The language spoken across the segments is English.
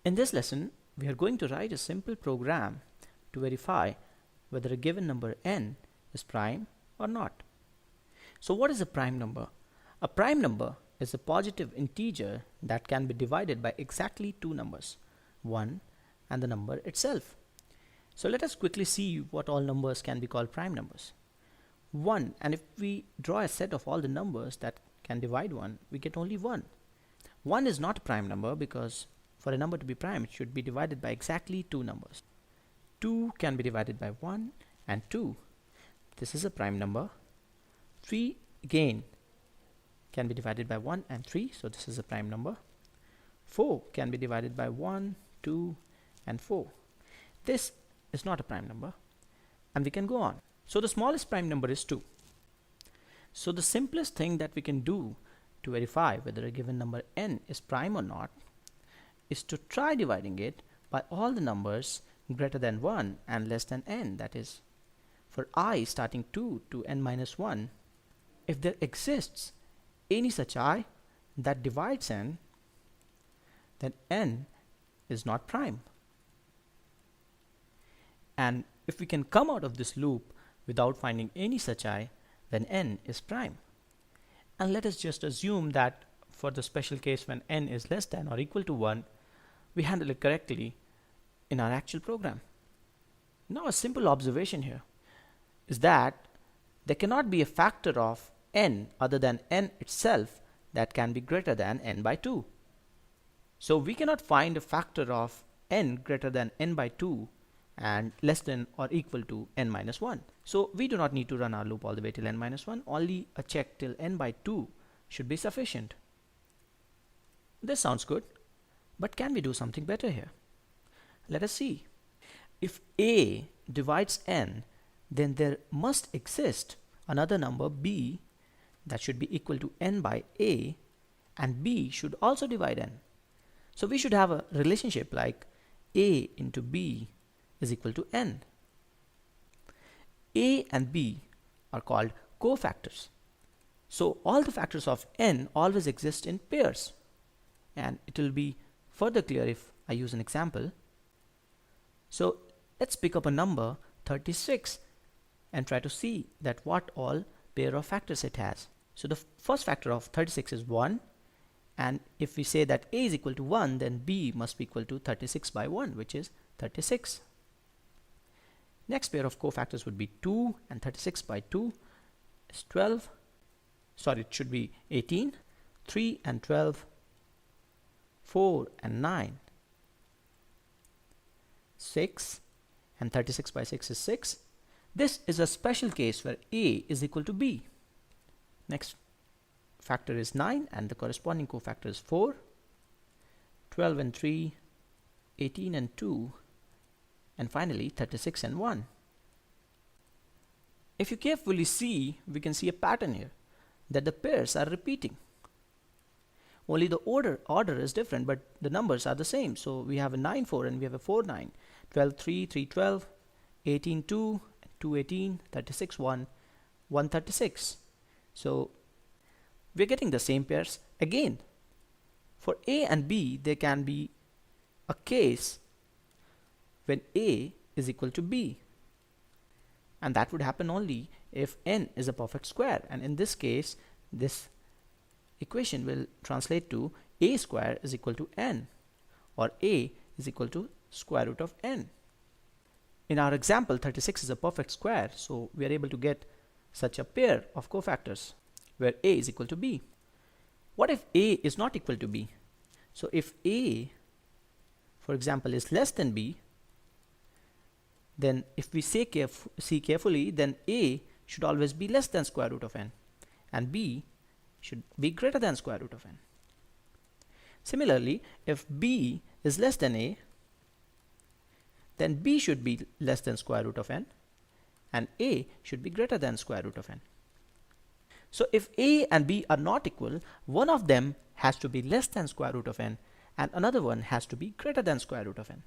In this lesson, we are going to write a simple program to verify whether a given number n is prime or not. So what is a prime number? A prime number is a positive integer that can be divided by exactly two numbers, 1 and the number itself. So let us quickly see what all numbers can be called prime numbers. 1, and if we draw a set of all the numbers that can divide 1, we get only 1. 1 is not a prime number because for a number to be prime, it should be divided by exactly two numbers. 2 can be divided by 1 and 2. This is a prime number. 3 again can be divided by 1 and 3, so this is a prime number. 4 can be divided by 1, 2 and 4. This is not a prime number, and we can go on. So the smallest prime number is 2. So the simplest thing that we can do to verify whether a given number n is prime or not is to try dividing it by all the numbers greater than 1 and less than n. That is, for I starting 2 to n minus 1, if there exists any such I that divides n, then n is not prime. And if we can come out of this loop without finding any such I, then n is prime. And let us just assume that for the special case when n is less than or equal to 1, we handle it correctly in our actual program. Now a simple observation here is that there cannot be a factor of n other than n itself that can be greater than n by 2. So we cannot find a factor of n greater than n by 2 and less than or equal to n minus 1. So we do not need to run our loop all the way till n minus 1. Only a check till n by 2 should be sufficient. This sounds good, but can we do something better here? Let us see. If a divides n, then there must exist another number b that should be equal to n by a, and b should also divide n. So we should have a relationship like a into b is equal to n. A and b are called cofactors. So all the factors of n always exist in pairs, and it will be further clear if I use an example. So let's pick up a number 36 and try to see that what all pair of factors it has. So the first factor of 36 is 1, and if we say that a is equal to 1, then b must be equal to 36 by 1, which is 36. Next pair of cofactors would be 2, and 36 by 2 is 12. Sorry, it should be 18. 3 and 12, 4 and 9, 6, and 36 by 6 is 6. This is a special case where a is equal to b. Next factor is 9, and the corresponding cofactor is 4. 12 and 3, 18 and 2, and finally 36 and 1. If you carefully see, we can see a pattern here that the pairs are repeating. Only the order is different, but the numbers are the same. So we have a 9 4 and we have a 4 9, 12 3, 3 12, 18 2, 2 18, 36 1, 1 36. So we're getting the same pairs again. For a and b, there can be a case when a is equal to b, and that would happen only if n is a perfect square, and in this case this equation will translate to a square is equal to n, or a is equal to square root of n. In our example, 36 is a perfect square, so we are able to get such a pair of cofactors where a is equal to b. What if a is not equal to b? So if a, for example, is less than b, then if we see carefully, then a should always be less than square root of n, and b should be greater than square root of n. Similarly, if b is less than a, then b should be less than square root of n, and a should be greater than square root of n. So if a and b are not equal, one of them has to be less than square root of n, and another one has to be greater than square root of n.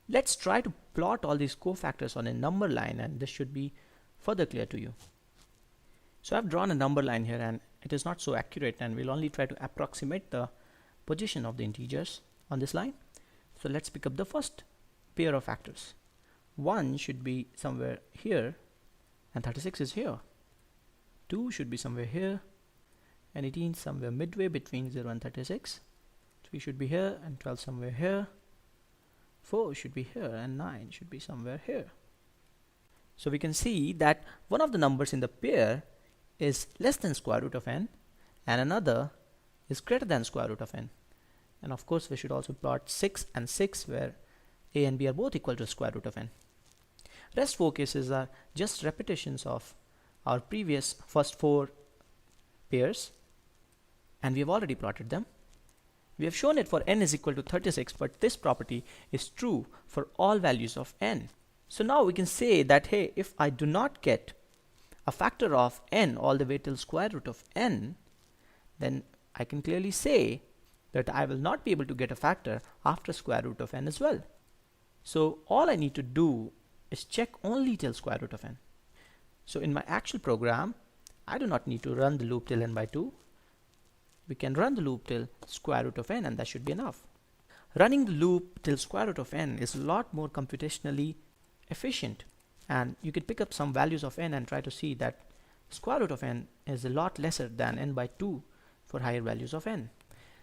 Let's try to plot all these cofactors on a number line, and this should be further clear to you. So I've drawn a number line here, and it is not so accurate, and we'll only try to approximate the position of the integers on this line. So let's pick up the first pair of factors. 1 should be somewhere here and 36 is here. 2 should be somewhere here and 18 somewhere midway between 0 and 36. 3 should be here and 12 somewhere here. 4 should be here and 9 should be somewhere here. So we can see that one of the numbers in the pair is less than square root of n and another is greater than square root of n. And of course we should also plot 6 and 6 where a and b are both equal to square root of n. Rest 4 cases are just repetitions of our previous first 4 pairs, and we have already plotted them. We have shown it for n is equal to 36, but this property is true for all values of n. So now we can say that, hey, if I do not get a factor of n all the way till square root of n, then I can clearly say that I will not be able to get a factor after square root of n as well. So all I need to do is check only till square root of n. So in my actual program, I do not need to run the loop till n by 2. We can run the loop till square root of n and that should be enough. Running the loop till square root of n is a lot more computationally efficient, and you can pick up some values of n and try to see that square root of n is a lot lesser than n by 2 for higher values of n.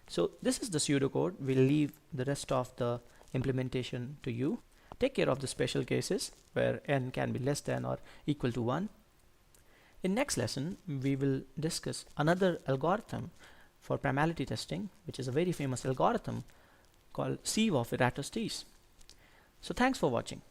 So this is the pseudocode. We'll leave the rest of the implementation to you. Take care of the special cases where n can be less than or equal to 1. In next lesson, we will discuss another algorithm for primality testing, which is a very famous algorithm called sieve of Eratosthenes. So thanks for watching.